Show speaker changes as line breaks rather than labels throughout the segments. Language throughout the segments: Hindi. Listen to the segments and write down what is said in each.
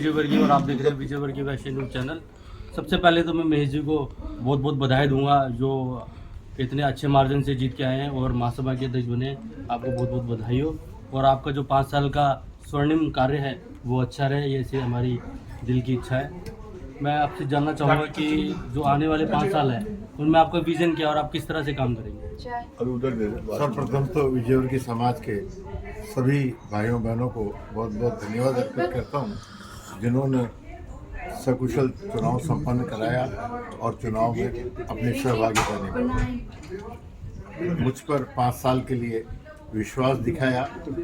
विजय वर्गीय और आप देख रहे हैं विजय वर्गीय वैश्य न्यूज़ चैनल। सबसे पहले तो मैं महेश जी को बहुत बहुत बधाई दूंगा जो इतने अच्छे मार्जिन से जीत के आए हैं और महासभा के अध्यक्ष बने। आपको बहुत बहुत बधाई हो और आपका जो 5 साल का स्वर्णिम कार्य है वो अच्छा रहे, ये से हमारी दिल की इच्छा है। मैं आपसे जानना चाहूँगा कि जो आने वाले 5 साल हैं उनमें आपका विजन क्या है और आप किस तरह से काम करेंगे।
सर्वप्रथम तो विजयवर्गीय समाज के सभी भाइयों बहनों को बहुत बहुत धन्यवाद अर्पित करता हूँ जिन्होंने सकुशल चुनाव संपन्न कराया और चुनाव में अपनी सहभागिता निभाई। मुझ पर 5 साल के लिए विश्वास दिखाया,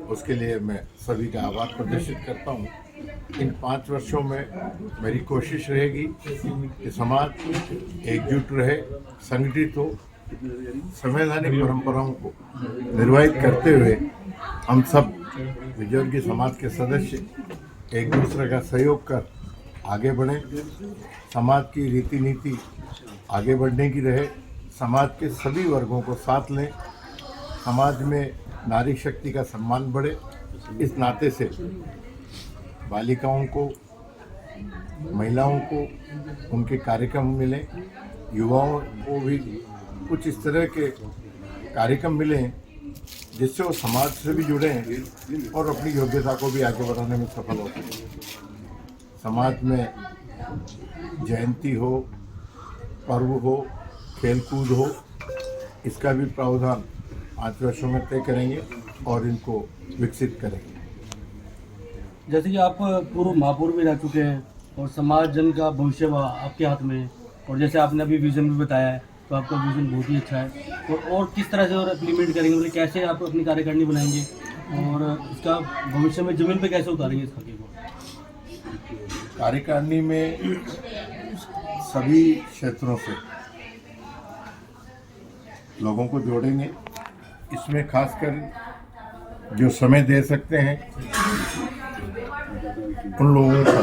उसके लिए मैं सभी का आभार प्रदर्शित करता हूँ। इन 5 वर्षों में मेरी कोशिश रहेगी कि समाज एकजुट रहे, संगठित हो, संवैधानिक परंपराओं को निर्वाहित करते हुए हम सब विजयवर्गीय समाज के सदस्य एक दूसरे का सहयोग कर आगे बढ़ें। समाज की रीति नीति आगे बढ़ने की रहे, समाज के सभी वर्गों को साथ लें, समाज में नारी शक्ति का सम्मान बढ़े। इस नाते से बालिकाओं को, महिलाओं को उनके कार्यक्रम मिलें, युवाओं को भी कुछ इस तरह के कार्यक्रम मिलें जिससे वो समाज से भी जुड़े और अपनी योग्यता को भी आगे बढ़ाने में सफल होते हैं। समाज में जयंती हो, पर्व हो, खेलकूद हो, इसका भी प्रावधान 5 वर्षों में तय करेंगे और इनको विकसित करेंगे।
जैसे कि आप पूर्व महापौर भी रह चुके हैं और समाज जन का भविष्य आपके हाथ में है और जैसे आपने अभी विज़न भी बताया है तो आपका विज़न बहुत ही अच्छा है और किस तरह से और इम्प्लीमेंट करेंगे, मतलब कैसे आप अपनी कार्यकारिणी बनाएंगे और इसका भविष्य में ज़मीन पे कैसे उतारेंगे इस खाके को।
कार्यकारिणी में सभी क्षेत्रों से लोगों को जोड़ेंगे। इसमें खासकर जो समय दे सकते हैं उन लोगों का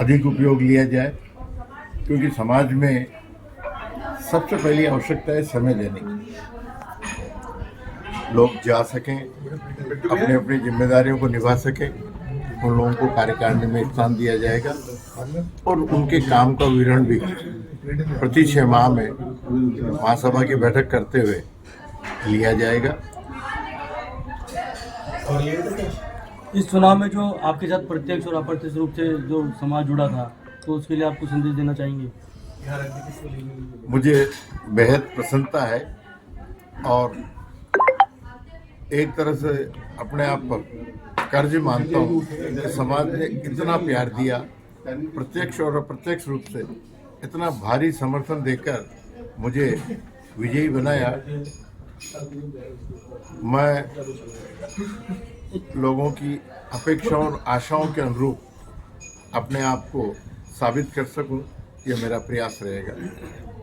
अधिक उपयोग लिया जाए, क्योंकि समाज में सबसे पहली आवश्यकता है समय देने की। लोग जा सकें, अपनी अपनी जिम्मेदारियों को निभा सकें, उन लोगों को कार्यकारिणी में स्थान दिया जाएगा और उनके काम का विवरण भी प्रति 6 माह में महासभा की बैठक करते हुए लिया जाएगा।
इस चुनाव में जो आपके साथ प्रत्यक्ष और अप्रत्यक्ष रूप से जो समाज जुड़ा था तो उसके लिए आप कुछ संदेश देना चाहेंगे।
मुझे बेहद प्रसन्नता है और एक तरह से अपने आप पर कर्ज मानता हूँ कि समाज ने इतना प्यार दिया, प्रत्यक्ष और अप्रत्यक्ष रूप से इतना भारी समर्थन देकर मुझे विजयी बनाया। मैं लोगों की अपेक्षाओं और आशाओं के अनुरूप अपने आप को साबित कर सकूं, ये मेरा प्रयास रहेगा।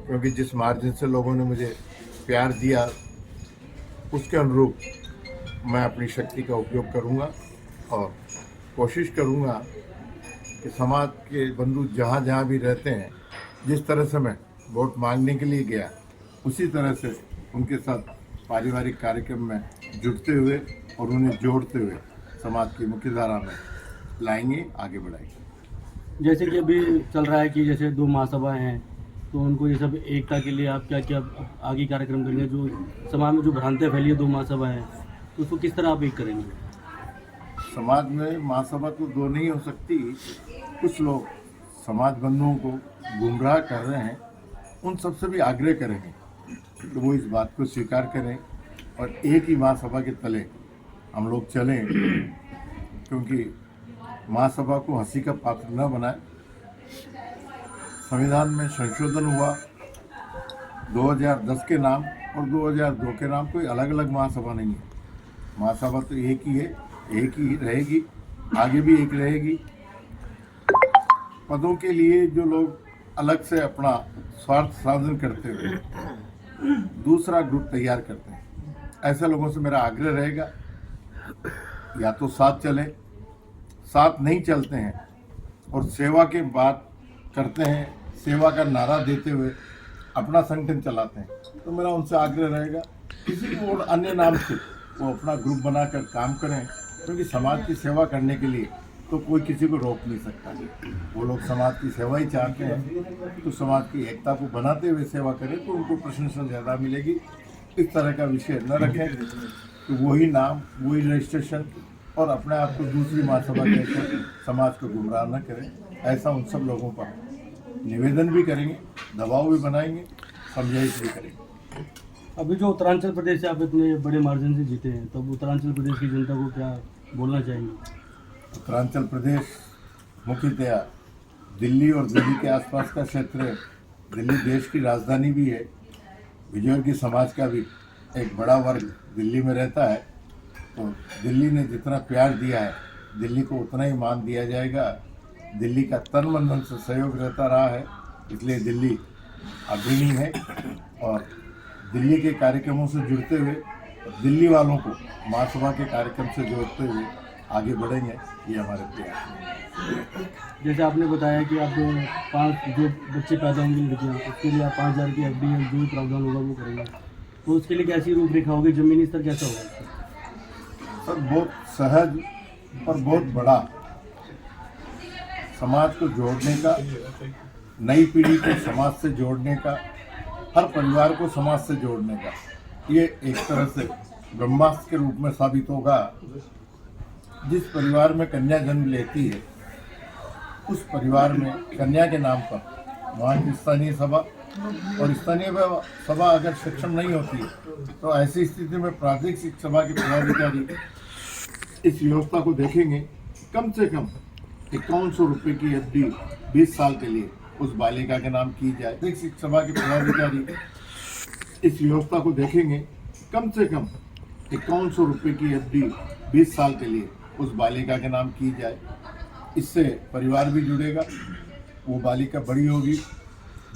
क्योंकि जिस मार्जिन से लोगों ने मुझे प्यार दिया उसके अनुरूप मैं अपनी शक्ति का उपयोग करूंगा और कोशिश करूंगा कि समाज के बंधु जहां जहां भी रहते हैं, जिस तरह से मैं वोट मांगने के लिए गया उसी तरह से उनके साथ पारिवारिक कार्यक्रम में जुड़ते हुए और उन्हें जोड़ते हुए समाज की मुख्य धारा में लाएंगे, आगे बढ़ाएंगे।
जैसे कि अभी चल रहा है कि जैसे 2 महासभाएं हैं तो उनको ये सब एकता के लिए आप क्या क्या आगे कार्यक्रम करेंगे। जो समाज में जो भ्रांतियाँ फैली है 2 महासभाएं हैं तो उसको किस तरह आप एक करेंगे।
समाज में महासभा तो 2 नहीं हो सकती। कुछ लोग समाज बंधुओं को गुमराह कर रहे हैं, उन सबसे भी आग्रह करेंगे तो वो इस बात को स्वीकार करें और एक ही महासभा के तले हम लोग चलें, क्योंकि महासभा को हंसी का पात्र न बनाए। संविधान में संशोधन हुआ 2010 के नाम और 2002 के नाम, कोई अलग अलग महासभा नहीं है। महासभा तो एक ही है, एक ही रहेगी, आगे भी एक रहेगी। पदों के लिए जो लोग अलग से अपना स्वार्थ साधन करते हुए दूसरा ग्रुप तैयार करते हैं, ऐसे लोगों से मेरा आग्रह रहेगा या तो साथ चलें, साथ नहीं चलते हैं और सेवा के बात करते हैं, सेवा का नारा देते हुए अपना संगठन चलाते हैं, तो मेरा उनसे आग्रह रहेगा किसी और अन्य नाम से वो अपना ग्रुप बनाकर काम करें, क्योंकि समाज की सेवा करने के लिए तो कोई किसी को रोक नहीं सकता। वो लोग समाज की सेवा ही चाहते हैं, तो समाज की एकता को बनाते हुए सेवा करें तो उनको प्रशंसा ज़्यादा मिलेगी। इस तरह का विषय न रखें तो वही नाम, वही रजिस्ट्रेशन और अपने आप को दूसरी महासभा कहकर समाज को गुमराह न करें। ऐसा उन सब लोगों पर निवेदन भी करेंगे, दबाव भी बनाएंगे, समझाइश भी करेंगे।
अभी जो उत्तरांचल प्रदेश से आप इतने बड़े मार्जिन से जीते हैं, तब उत्तरांचल प्रदेश की जनता को क्या बोलना चाहेंगे?
उत्तरांचल प्रदेश मुख्यतया दिल्ली और दिल्ली के आसपास का क्षेत्र है। दिल्ली देश की राजधानी भी है। विजयवर्गीय समाज का भी एक बड़ा वर्ग दिल्ली में रहता है, तो दिल्ली ने जितना प्यार दिया है दिल्ली को उतना ही मान दिया जाएगा। दिल्ली का तन मन धन से सहयोग रहता रहा है, इसलिए दिल्ली अग्रणी है और दिल्ली के कार्यक्रमों से जुड़ते हुए दिल्ली वालों को महासभा के कार्यक्रम से जोड़ते हुए आगे बढ़ेंगे, ये हमारे प्रयास है।
जैसे आपने बताया कि आप 5 जो बच्चे पैदा होंगे लड़कियाँ, उसके लिए आप 5,000 की एफडी जो भी प्रावधान होगा वो करेंगे, तो उसके लिए कैसी रूपरेखा होगी, जमीनी स्तर कैसा होगा?
सर बहुत सहज और बहुत बड़ा, समाज को जोड़ने का, नई पीढ़ी को समाज से जोड़ने का, हर परिवार को समाज से जोड़ने का, ये एक तरह से ब्रह्मास्त्र के रूप में साबित होगा। जिस परिवार में कन्या जन्म लेती है उस परिवार में कन्या के नाम पर वहाँ की स्थानीय सभा और स्थानीय सभा अगर सक्षम नहीं होती तो ऐसी स्थिति में प्राथमिक शिक्षा सभा के पदाधिकारी इस व्यवस्था को देखेंगे। कम से कम 5100 रुपये की एफडी 20 साल के लिए उस बालिका के नाम की जाए। प्राथमिक शिक्षा सभा के पदाधिकारी इस व्यवस्था को देखेंगे। कम से कम 5100 रुपये की एफडी 20 साल के लिए उस बालिका के नाम की जाए। इससे परिवार भी जुड़ेगा, वो बालिका बड़ी होगी,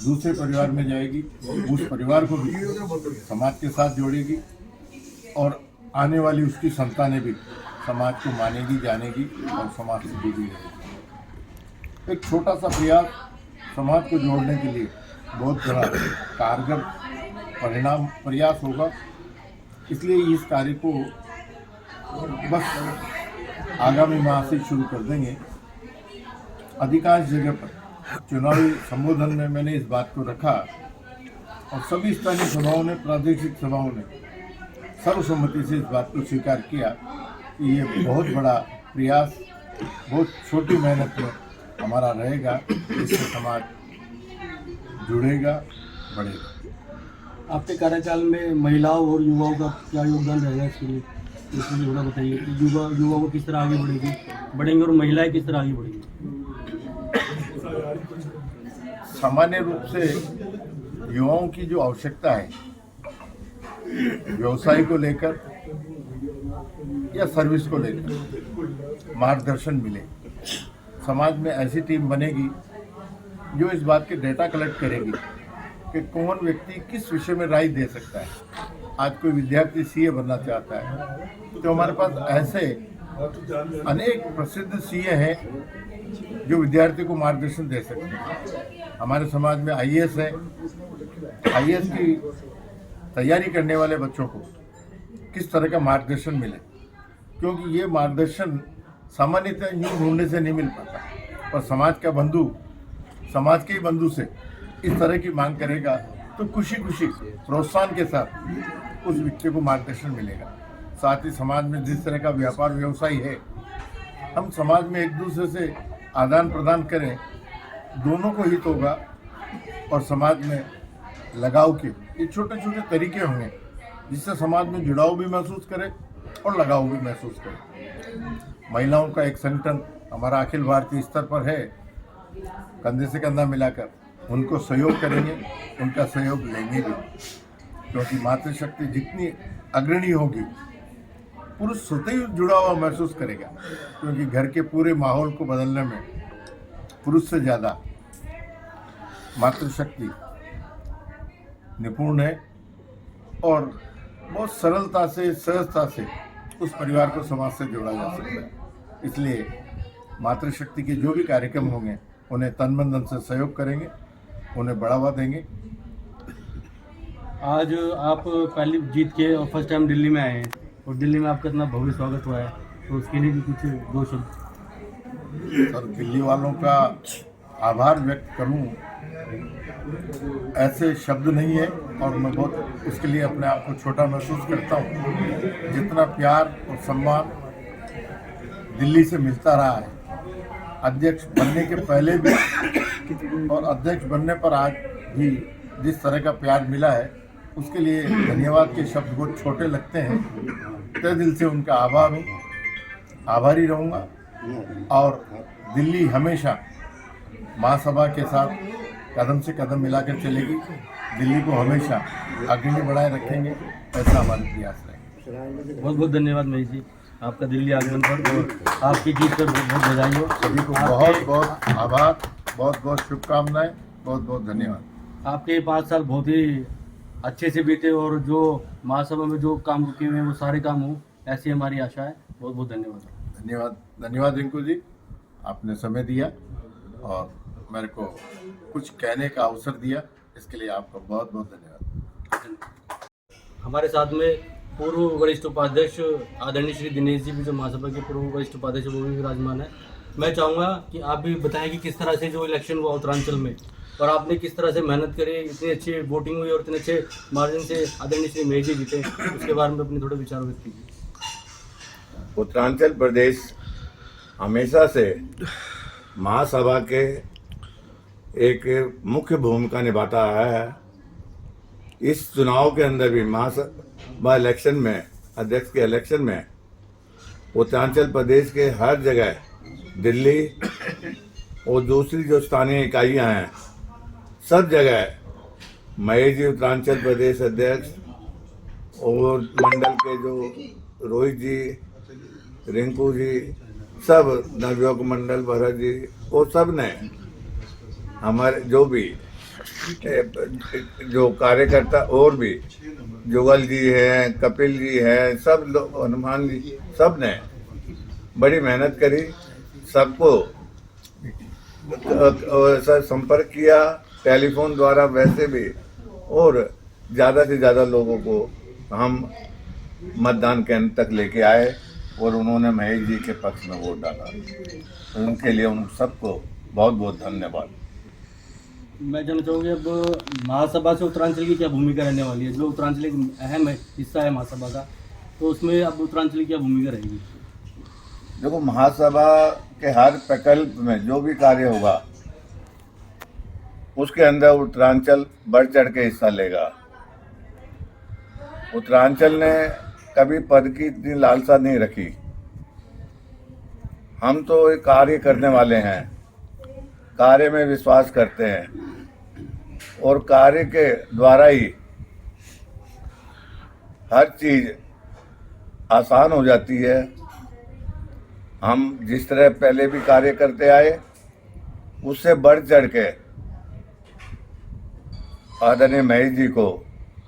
दूसरे परिवार में जाएगी, उस परिवार को भी समाज के साथ जोड़ेगी और आने वाली उसकी संतानें भी समाज को मानेगी, जानेगी और समाज से जुड़ी रहेगी। एक छोटा सा प्रयास समाज को जोड़ने के लिए बहुत बड़ा कारगर परिणाम प्रयास होगा। इसलिए इस कार्य को बस आगामी माह से शुरू कर देंगे। अधिकांश जगह पर चुनावी संबोधन में मैंने इस बात को रखा और सभी स्थानीय सभाओं ने, प्रादेशिक सभाओं ने सर्वसम्मति से इस बात को स्वीकार किया कि ये बहुत बड़ा प्रयास, बहुत छोटी मेहनत में हमारा रहेगा, इससे समाज जुड़ेगा, बढ़ेगा।
आपके कार्यकाल में महिलाओं और युवाओं का क्या योगदान रहेगा इसके लिए? इसलिए थोड़ा बताइए कि युवा को किस तरह आगे बढ़ेंगे और महिलाएं किस तरह आगे बढ़ेंगी?
सामान्य रूप से युवाओं की जो आवश्यकता है व्यवसाय को लेकर या सर्विस को लेकर मार्गदर्शन मिले। समाज में ऐसी टीम बनेगी जो इस बात के डेटा कलेक्ट करेगी कि कौन व्यक्ति किस विषय में राय दे सकता है। आज कोई विद्यार्थी सीए बनना चाहता है तो हमारे पास ऐसे अनेक प्रसिद्ध सीए हैं जो विद्यार्थी को मार्गदर्शन दे सकते हैं। हमारे समाज में आईएएस है, आईएएस की तैयारी करने वाले बच्चों को किस तरह का मार्गदर्शन मिले, क्योंकि ये मार्गदर्शन सामान्यतः यूँ ढूंढने से नहीं मिल पाता, पर समाज का बंधु समाज के ही बंधु से इस तरह की मांग करेगा तो खुशी खुशी प्रोत्साहन के साथ उस व्यक्ति को मार्गदर्शन मिलेगा। साथ ही समाज में जिस तरह का व्यापार व्यवसाय है, हम समाज में एक दूसरे से आदान प्रदान करें, दोनों को हित होगा और समाज में लगाव के ये छोटे छोटे तरीके होंगे जिससे समाज में जुड़ाव भी महसूस करे और लगाव भी महसूस करे। महिलाओं का एक संगठन हमारा अखिल भारतीय स्तर पर है, कंधे से कंधा मिलाकर उनको सहयोग करेंगे, उनका सहयोग लेंगे भी, क्योंकि मातृशक्ति जितनी अग्रणी होगी पुरुष स्वतः ही जुड़ा हुआ महसूस करेगा, क्योंकि घर के पूरे माहौल को बदलने में पुरुष से ज़्यादा मातृशक्ति निपुण है और बहुत सरलता से, सहजता से उस परिवार को समाज से जोड़ा जा सकता है। इसलिए मातृशक्ति के जो भी कार्यक्रम होंगे उन्हें तन मन धन से सहयोग करेंगे, उन्हें बढ़ावा देंगे।
आज आप पहली जीत के और फर्स्ट टाइम दिल्ली में आए हैं और दिल्ली में आपका इतना भव्य स्वागत हुआ है, तो उसके लिए भी कुछ दो शब्द।
और दिल्ली वालों का आभार व्यक्त करूं ऐसे शब्द नहीं है, और मैं बहुत उसके लिए अपने आप को छोटा महसूस करता हूं। जितना प्यार और सम्मान दिल्ली से मिलता रहा है, अध्यक्ष बनने के पहले भी और अध्यक्ष बनने पर आज भी जिस तरह का प्यार मिला है, उसके लिए धन्यवाद के शब्द बहुत छोटे लगते हैं। तहे दिल से उनका आभारी रहूँगा, और दिल्ली हमेशा महासभा के साथ कदम से कदम मिलाकर चलेगी। दिल्ली को हमेशा अग्रणी बनाए रखेंगे, ऐसा हमारे प्रयास रहेगा।
बहुत बहुत धन्यवाद महेश जी, आपका दिल्ली आगमन पर और आपकी जीत पर बहुत बहुत बधाई हो।
सभी को बहुत बहुत आभार, बहुत बहुत शुभकामनाएं, बहुत बहुत धन्यवाद।
आपके 5 साल बहुत ही अच्छे से बीते और जो महासभा में जो काम किए हुए हैं वो सारे काम हो, ऐसी हमारी आशा है। बहुत बहुत धन्यवाद।
धन्यवाद रिंकू जी, आपने समय दिया और मेरे को कुछ कहने का अवसर दिया, इसके लिए आपका बहुत बहुत धन्यवाद।
हमारे साथ में पूर्व वरिष्ठ उपाध्यक्ष आदरणीय श्री दिनेश जी भी, जो महासभा के पूर्व वरिष्ठ उपाध्यक्ष, वो भी विराजमान है। मैं चाहूँगा कि आप भी बताएं कि किस तरह से जो इलेक्शन हुआ उत्तरांचल में और आपने किस तरह से मेहनत करी, इतनी अच्छी वोटिंग हुई और इतने अच्छे मार्जिन से आदरणीय श्री महेश जी जीते, उसके बारे में अपने थोड़े विचार व्यक्त कीजिए।
उत्तरांचल प्रदेश हमेशा से महासभा के एक मुख्य भूमिका निभाता आया है। इस चुनाव के अंदर भी महासभा इलेक्शन में, अध्यक्ष के इलेक्शन में, उत्तरांचल प्रदेश के हर जगह, दिल्ली और दूसरी जो स्थानीय इकाइयां हैं, सब जगह महेश जी उत्तरांचल प्रदेश अध्यक्ष और मंडल के जो रोहित जी, रिंकू जी, सब नवयुवक मंडल भरत जी, वो सब ने हमारे जो भी जो कार्यकर्ता और भी जुगल जी हैं, कपिल जी हैं, सब लोग, हनुमान जी, सब ने बड़ी मेहनत करी, सबको संपर्क किया टेलीफोन द्वारा वैसे भी, और ज़्यादा से ज़्यादा लोगों को हम मतदान केंद्र तक लेके आए और उन्होंने महेश जी के पक्ष में वोट डाला। तो उनके लिए उन सबको बहुत बहुत धन्यवाद।
मैं जानना चाहूँगी अब महासभा से उत्तरांचल की क्या भूमिका रहने वाली है? जो उत्तरांचल एक अहम हिस्सा है महासभा का, तो उसमें अब उत्तरांचल की क्या भूमिका रहेगी?
देखो, महासभा के हर प्रकल्प में जो भी कार्य होगा उसके अंदर उत्तरांचल बढ़ चढ़ के हिस्सा लेगा। उत्तरांचल ने कभी पद की इतनी लालसा नहीं रखी। हम तो एक कार्य करने वाले हैं, कार्य में विश्वास करते हैं और कार्य के द्वारा ही हर चीज आसान हो जाती है। हम जिस तरह पहले भी कार्य करते आए, उससे बढ़ चढ़ के आदरणीय महेश जी को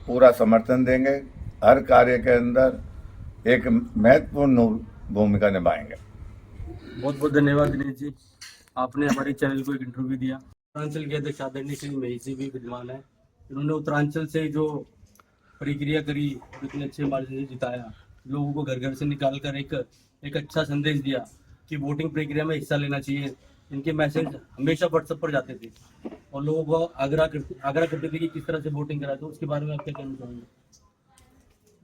पूरा समर्थन देंगे। हर कार्य के अंदर एक महत्वपूर्ण भूमिका निभाएंगे।
बहुत बहुत धन्यवाद दिनेश जी, आपने हमारे चैनल को एक इंटरव्यू दिया। उत्तरांचल के अध्यक्ष आदरणीय श्री महेश जी भी विद्यमान है। इन्होंने उत्तरांचल से जो प्रक्रिया करी, इतने अच्छे मार्जिन से जिताया, लोगों को घर घर से निकाल कर एक अच्छा संदेश दिया कि वोटिंग प्रक्रिया में हिस्सा लेना चाहिए। इनके मैसेज हमेशा व्हाट्सएप पर जाते थे और लोगों को आग्रह करते थे कि किस तरह से वोटिंग कराए। तो उसके बारे में आप क्या कहना चाहेंगे?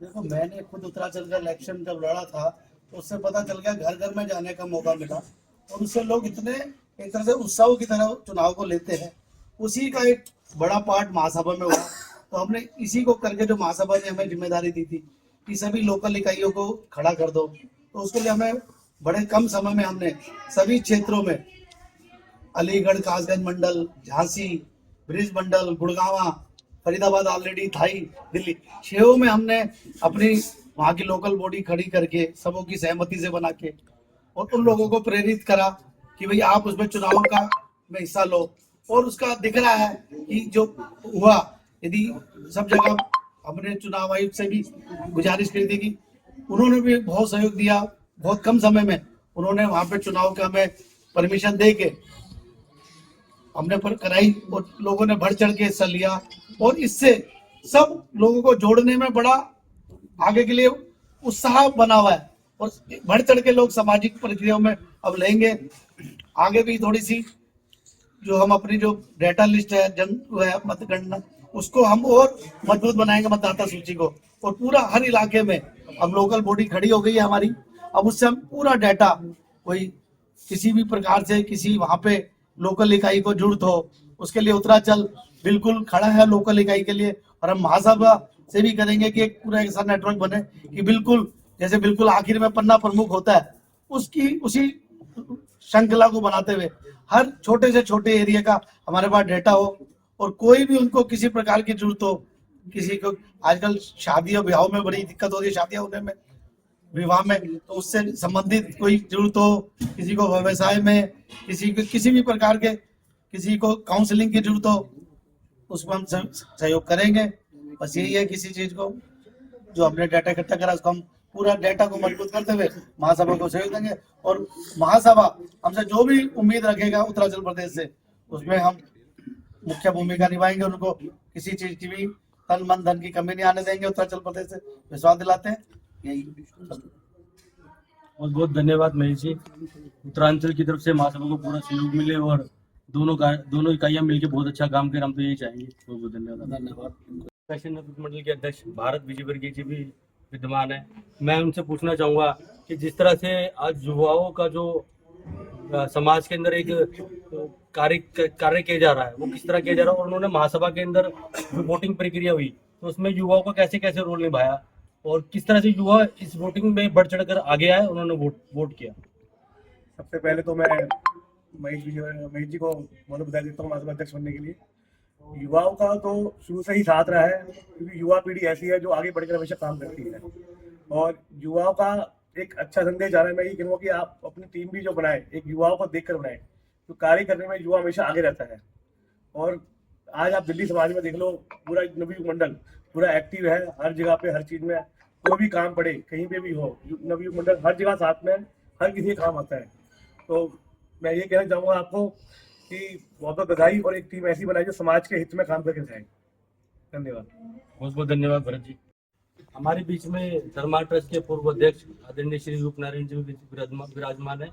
देखो, मैंने खुद उत्तरांचल का इलेक्शन जब लड़ा था तो उससे पता चल गया, घर घर में जाने का मौका मिला और उससे लोग इतने एक तरह से उत्सव की तरह चुनाव को लेते हैं। उसी का एक बड़ा पार्ट महासभा में हुआ। तो हमने इसी को करके, जो महासभा ने हमें जिम्मेदारी दी थी कि सभी लोकल इकाइयों को खड़ा कर दो, तो उसके लिए हमें बड़े कम समय में हमने सभी क्षेत्रों में, अलीगढ़, कासगंज मंडल, झांसी, ब्रिज मंडल, गुड़गांव, फरीदाबाद ऑलरेडी था ही, दिल्ली, 6 में हमने अपनी वहाँ की लोकल बॉडी खड़ी करके सबों की सहमति से बना के और उन लोगों को प्रेरित करा कि भाई आप उसमें चुनाव का में हिस्सा लो। और उसका दिख रहा है कि जो हुआ, यदि सब जगह हमने चुनाव आयुक्त से भी गुजारिश करी थी कि उन्होंने भी बहुत सहयोग दिया। बहुत कम समय में उन्होंने वहाँ पे चुनाव का हमें परमिशन दे के हमने पर कराई और लोगों ने बढ़ चढ़ के हिस्सा लिया। और इससे सब लोगों को जोड़ने में बड़ा आगे के लिए उत्साह बना हुआ है और बढ़ चढ़ के लोग सामाजिक प्रक्रियाओं में अब लेंगे। आगे भी थोड़ी सी जो हम अपनी जो डेटा लिस्ट है मतगणना उसको हम और मजबूत बनाएंगे मतदाता सूची को। और पूरा हर इलाके में अब लोकल बॉडी खड़ी हो गई है हमारी, अब उससे हम पूरा डाटा कोई किसी भी प्रकार से किसी वहां पे लोकल इकाई को जरूरत हो उसके लिए उत्तराचल बिल्कुल खड़ा है लोकल इकाई के लिए। और हम महासभा से भी करेंगे कि एक पूरा ऐसा नेटवर्क बने कि बिल्कुल जैसे बिल्कुल आखिर में पन्ना प्रमुख होता है उसकी उसी श्रृंखला को बनाते हुए हर छोटे से छोटे एरिया का हमारे पास डेटा हो। और कोई भी उनको किसी प्रकार की जरूरत हो, किसी को आजकल शादियों ब्याहों में बड़ी दिक्कत होती है, शादियां होने में विवाह में, तो उससे संबंधित कोई जरूरत हो, किसी को व्यवसाय में, किसी को किसी भी प्रकार के किसी को काउंसलिंग की जरूरत हो, उसमें हम सहयोग करेंगे। बस यही है, किसी चीज को जो हमने डाटा इकट्ठा करा उसको हम पूरा डाटा को मजबूत करते हुए महासभा को सहयोग देंगे। और महासभा हमसे जो भी उम्मीद रखेगा उत्तराचल प्रदेश से उसमें हम मुख्य भूमिका निभाएंगे। उनको किसी चीज की भी तन मन धन की कमी नहीं आने देंगे। उत्तराचल प्रदेश से विश्वास दिलाते हैं। यही
बहुत बहुत धन्यवाद महेश जी। उत्तरांचल की तरफ से महासभा को पूरा सहयोग मिले और दोनों इकाइयां मिलकर बहुत अच्छा काम करें, हम तो यही चाहेंगे। बहुत बहुत धन्यवाद। फैशन मंडल के अध्यक्ष भारत विजयवर्गीय जी भी विद्यमान है। मैं उनसे पूछना चाहूंगा कि जिस तरह से आज युवाओं का जो समाज के अंदर एक कार्य किया जा रहा है वो किस तरह किया जा रहा है, और उन्होंने महासभा के अंदर जो वोटिंग प्रक्रिया हुई तो उसमें युवाओं का कैसे कैसे रोल निभाया और किस तरह से युवा इस वोटिंग में बढ़ चढ़कर आगे आए, उन्होंने वोट किया।
सबसे पहले तो मैं महेश जी को बहुत बधाई देता हूँ महासभा अध्यक्ष बनने के लिए। युवाओं का तो शुरू से ही साथ रहा है, क्योंकि युवा पीढ़ी ऐसी है जो आगे बढ़कर हमेशा काम करती है। और युवाओं का एक अच्छा संदेश आ रहा है। मैं ये कहूँगा कि आप अपनी टीम भी जो बनाए एक युवाओं को देखकर बनाए, तो कार्य करने में युवा हमेशा आगे रहता है। और आज आप दिल्ली समाज में देख लो, पूरा नवयुग मंडल पूरा एक्टिव है, हर जगह पे हर चीज में कोई भी काम पड़े कहीं पे भी हो, नवयुग मंडल हर जगह साथ में हर किसी के काम आता है। तो मैं ये कहना चाहूँगा आपको कि बहुत बहुत बधाई, और एक टीम ऐसी बनाई जो समाज के हित में काम करके जाए। धन्यवाद।
बहुत बहुत धन्यवाद भरत जी। हमारे बीच में धर्मा ट्रस्ट के पूर्व अध्यक्ष आदरणीय श्री रूप नारायण जी विराजमान है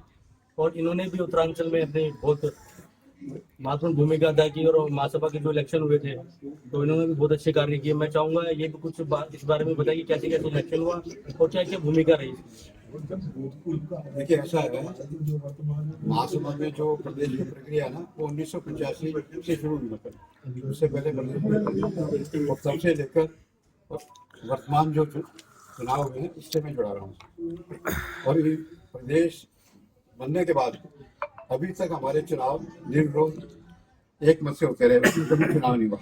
और इन्होंने भी उत्तरांचल में अपनी बहुत महत्वपूर्ण भूमिका अदा की और महासभा के जो इलेक्शन हुए थे तो इन्होंने भी बहुत अच्छे कार्य किए। मैं चाहूंगा ये भी कुछ इस बारे में बताइए कैसे कैसे इलेक्शन हुआ और क्या क्या भूमिका रही।
देखिए, ऐसा है, महासभा में जो प्रदेश की प्रक्रिया है ना वो 1985 से शुरू हुई, मतलब उससे पहले प्रदेश में, और तब से लेकर वर्तमान जो चुनाव हुए हैं इससे मैं जुड़ा रहा हूँ। और ये प्रदेश बनने के बाद अभी तक हमारे चुनाव निर्विरोध एक मत से होते रहे, कभी चुनाव नहीं हुआ,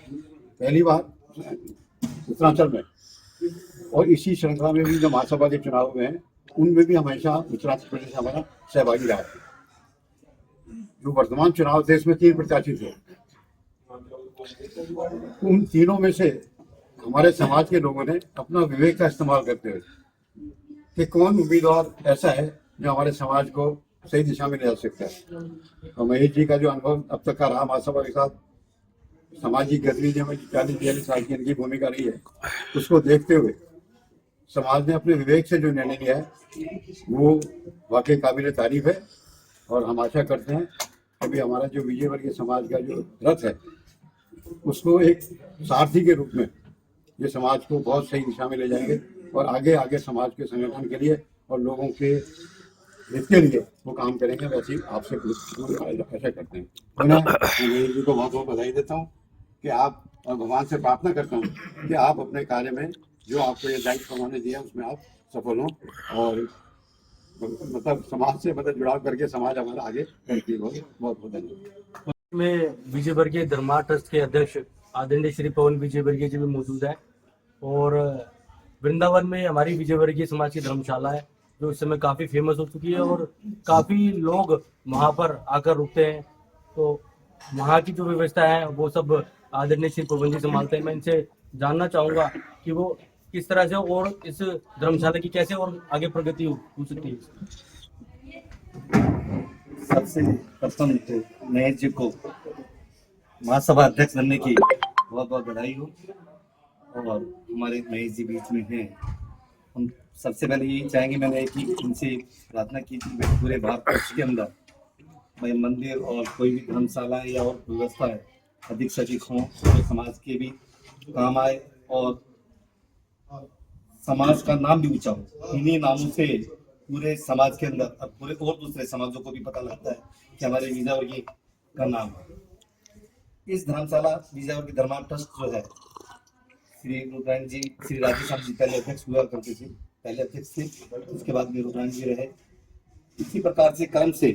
पहली बार उत्तरांचल में। और इसी श्रृंखला में भी जो महासभा के चुनाव हुए हैं उनमें भी हमेशा उत्तरांचल प्रदेश हमारा सहभागी रहा है। जो वर्तमान चुनाव थे इसमें 3 प्रत्याशी थे, उन तीनों में से हमारे समाज के लोगों ने अपना विवेक का इस्तेमाल करते हुए कि कौन उम्मीदवार ऐसा है जो हमारे समाज को सही दिशा में ले जा सकता है। और महेश जी का जो अनुभव अब तक का रहा महासभा के साथ, सामाजिक गतिविधियों में 40-42 साल की इनकी भूमिका रही है, उसको देखते हुए समाज ने अपने विवेक से जो निर्णय लिया है वो वाकई काबिल तारीफ है। और हम आशा करते हैं अभी हमारा जो विजयवर्गीय समाज का जो रथ है उसको एक सारथी के रूप में ये समाज को बहुत सही दिशा में ले जाएंगे और आगे आगे समाज के संगठन के लिए और लोगों के हित के लिए वो काम करेंगे। वैसे ही आपसे आशा करते हैं। पुनः मैं जी को बहुत बहुत बधाई देता हूँ कि आप, और भगवान से प्रार्थना करता हूँ कि आप अपने कार्य में जो आपको ये दायित्व उन्होंने दिया उसमें आप सफल हों और मतलब समाज से मतलब जुड़ाव करके समाज हमारा आगे बढ़ती हो। बहुत बहुत धन्यवाद।
में विजयवर्गीय धर्मा ट्रस्ट के अध्यक्ष आदरणीय श्री पवन विजयवर्गीय जी भी मौजूद है और वृंदावन में हमारी विजयवर्गीय समाज की धर्मशाला है जो इस समय काफ़ी फेमस हो चुकी है और काफ़ी लोग वहाँ पर आकर रुकते हैं। तो वहाँ की जो व्यवस्था है वो सब आदरणीय श्री पवन जी संभालते हैं। मैं इनसे जानना चाहूँगा कि वो किस तरह से और इस धर्मशाला की कैसे और आगे प्रगति हो सकती है।
सबसे प्रथम तो महेश जी को महासभा अध्यक्ष बनने की बहुत बहुत बधाई हो। और हमारे महेश जी बीच में हैं, हम सबसे पहले यही चाहेंगे, मैंने कि इनसे प्रार्थना की थी पूरे भारतवर्ष के अंदर भाई मंदिर और कोई भी धर्मशाला या और व्यवस्था है अधिक से अधिक हों, तो समाज के भी काम आए और समाज का नाम भी ऊंचा हो। इन्हीं नामों से पूरे समाज के अंदर और पूरे और दूसरे समाजों को भी पता लगता है कि हमारे वीजावर्गीय का नाम है। इस धर्मशाला वीजावर्गीय धर्मा ट्रस्ट जो है, श्री रुद्राणी जी, श्री राधेश्याम जी पहले अध्यक्ष हुआ करते थे, पहले अध्यक्ष थे, उसके बाद में रुद्राणी जी रहे। इसी प्रकार से क्रम से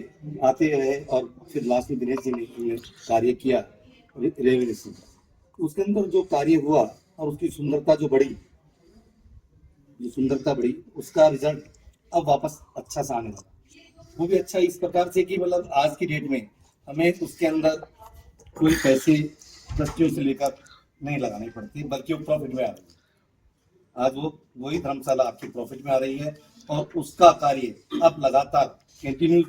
आते रहे और फिर लास्ट में दिनेश जी ने कार्य किया रेवेन्यू से। उसके अंदर जो कार्य हुआ और उसकी सुंदरता जो बढ़ी, उसका रिजल्ट अब वापस अच्छा सा आने लगा। वो भी अच्छा इस प्रकार से कि मतलब आज की डेट में हमें उसके अंदर कोई पैसे ट्रस्टियों से लेकर नहीं लगाने पड़ते, बल्कि वो प्रॉफिट में आ रही है। आज वो वही धर्मशाला आपकी प्रॉफिट में आ रही है और उसका कार्य अब लगातार कंटिन्यू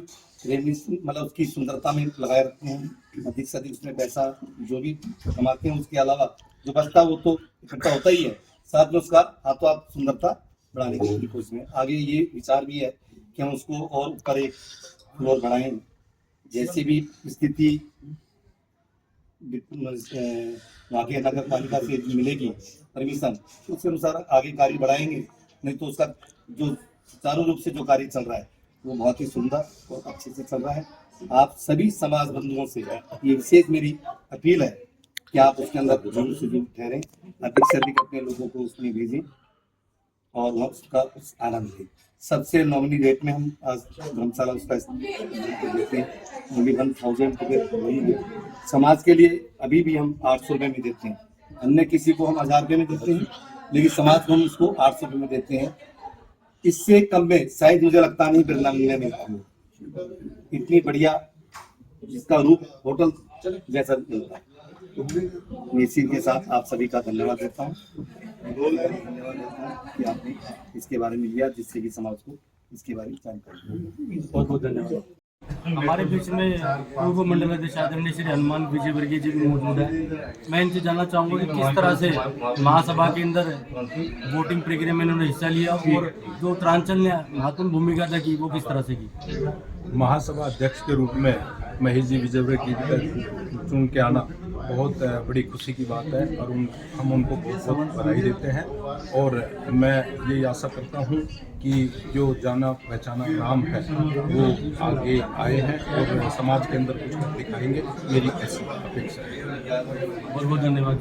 रेवेन्यू मतलब उसकी सुंदरता में लगाए रखते हैं। अधिक से अधिक उसमें पैसा जो भी कमाते हैं, उसके अलावा जो बचता है वो तो इकट्ठा होता ही है, साथ में उसका हाथों हाथ सुंदरता बढ़ाने की कोशिश में आगे ये विचार भी है कि हम उसको और ऊपर एक फ्लोर बढ़ाएं। जैसी भी स्थिति वहाँ के नगर पालिका से मिलेगी परमिशन, उसके अनुसार आगे कार्य बढ़ाएंगे। नहीं तो उसका जो सुचारू रूप से जो कार्य चल रहा है वो बहुत ही सुंदर और अच्छे से चल रहा है। आप सभी समाज बंधुओं से ये विशेष मेरी अपील है कि आप उसके अंदर जरूर से जरूर ठहरें, अधिक से अधिक अपने लोगों को उसमें भेजें और वह उसका आनंद लें। सबसे नॉमिनी रेट में हम आज धर्मशाला उसका देते हैं, ओनली 1000 रुपये। समाज के लिए अभी भी हम 800 रुपये में देते हैं, अन्य किसी को हम 1000 रुपये में देते हैं, लेकिन समाज को हम उसको 800 रुपये में देते हैं। इससे कम में शायद मुझे लगता नहीं बिरला मिलने में इतनी बढ़िया जिसका रूप होटल जैसा मिलता है। इसी के साथ आप सभी का धन्यवाद देता हूँ कि आपने इसके बारे में लिया, जिससे कि समाज को इसके बारे में जानकारी।
बहुत बहुत धन्यवाद। हमारे बीच में पूर्व मंडलाध्यक्ष आदरणीय श्री हनुमान विजयवर्गीय जी भी मौजूद है। मैं इनसे जानना चाहूँगा कि किस तरह से महासभा के अंदर वोटिंग प्रक्रिया में इन्होंने हिस्सा लिया और जो उत्तरांचल ने महत्वपूर्ण भूमिका अदा की वो किस तरह से की।
महासभा अध्यक्ष के रूप में महेश जी विजयवर्गीय जी चुन के आना बहुत बड़ी खुशी की बात है और हम उनको बहुत बहुत बधाई देते हैं। और मैं यही आशा करता हूं कि जो जाना पहचाना नाम है वो आगे आए हैं और समाज के अंदर कुछ दिखाएंगे, मेरी ऐसी अपेक्षा है।
बहुत बहुत धन्यवाद।